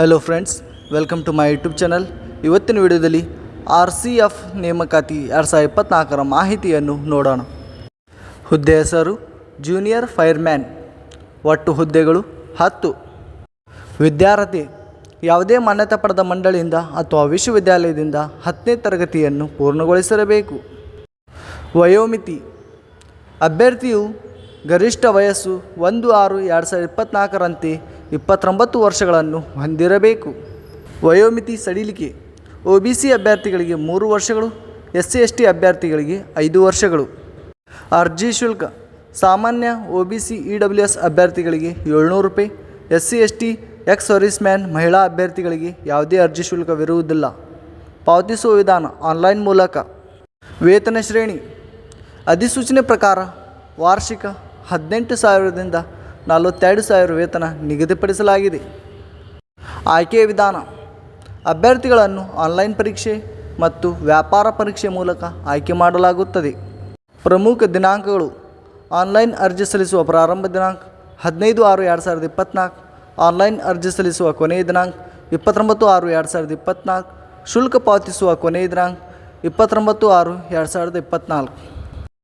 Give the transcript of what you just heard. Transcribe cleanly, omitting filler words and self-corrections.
Hello friends, welcome to my YouTube channel. ಇವತ್ತಿನ ವಿಡಿಯೋದಲ್ಲಿ RCF ನೇಮಕಾತಿ 2024ರ ಮಾಹಿತಿಯನ್ನು ನೋಡೋಣ. ಹುದ್ದೆ ಹೆಸರು ಜೂನಿಯರ್ ಫೈರ್ಮ್ಯಾನ್. ಒಟ್ಟು ಹುದ್ದೆಗಳು 10. ವಿದ್ಯಾರ್ಥಿ ಯಾವುದೇ ಮಾನ್ಯತೆ ಪಡೆದ ಮಂಡಳಿಯಿಂದ ಅಥವಾ ವಿಶ್ವವಿದ್ಯಾಲಯದಿಂದ 10ನೇ ತರಗತಿಯನ್ನು ಪೂರ್ಣಗೊಳಿಸಿರಬೇಕು. ವಯೋಮಿತಿ ಅಭ್ಯರ್ಥಿಯು ಗರಿಷ್ಠ ವಯಸ್ಸು 1/6/2024ರಂತೆ 29 ವರ್ಷಗಳನ್ನು ಹೊಂದಿರಬೇಕು. ವಯೋಮಿತಿ ಸಡಿಲಿಕೆ OBC ಅಭ್ಯರ್ಥಿಗಳಿಗೆ 3 ವರ್ಷಗಳು, SC/ST ಅಭ್ಯರ್ಥಿಗಳಿಗೆ 5 ವರ್ಷಗಳು. ಅರ್ಜಿ ಶುಲ್ಕ ಸಾಮಾನ್ಯ OBC EWS ಅಭ್ಯರ್ಥಿಗಳಿಗೆ 700 ರೂಪಾಯಿ, SC/ST ಎಕ್ಸ್ ಸರ್ವಿಸ್ ಮ್ಯಾನ್ ಮಹಿಳಾ ಅಭ್ಯರ್ಥಿಗಳಿಗೆ ಯಾವುದೇ ಅರ್ಜಿ ಶುಲ್ಕವಿರುವುದಿಲ್ಲ. ಪಾವತಿಸುವ ವಿಧಾನ ಆನ್ಲೈನ್ ಮೂಲಕ. ವೇತನ ಶ್ರೇಣಿ ಅಧಿಸೂಚನೆ ಪ್ರಕಾರ ವಾರ್ಷಿಕ 18,000ದಿಂದ 42,000 ವೇತನ ನಿಗದಿಪಡಿಸಲಾಗಿದೆ. ಆಯ್ಕೆಯ ವಿಧಾನ ಅಭ್ಯರ್ಥಿಗಳನ್ನು ಆನ್ಲೈನ್ ಪರೀಕ್ಷೆ ಮತ್ತು ವ್ಯಾಪಾರ ಪರೀಕ್ಷೆ ಮೂಲಕ ಆಯ್ಕೆ ಮಾಡಲಾಗುತ್ತದೆ. ಪ್ರಮುಖ ದಿನಾಂಕಗಳು: ಆನ್ಲೈನ್ ಅರ್ಜಿ ಸಲ್ಲಿಸುವ ಪ್ರಾರಂಭ ದಿನಾಂಕ 15/6/2024, ಆನ್ಲೈನ್ ಅರ್ಜಿ ಸಲ್ಲಿಸುವ ಕೊನೆಯ ದಿನಾಂಕ 29/6/2024, ಶುಲ್ಕ ಪಾವತಿಸುವ ಕೊನೆಯ ದಿನಾಂಕ 29/6/2024.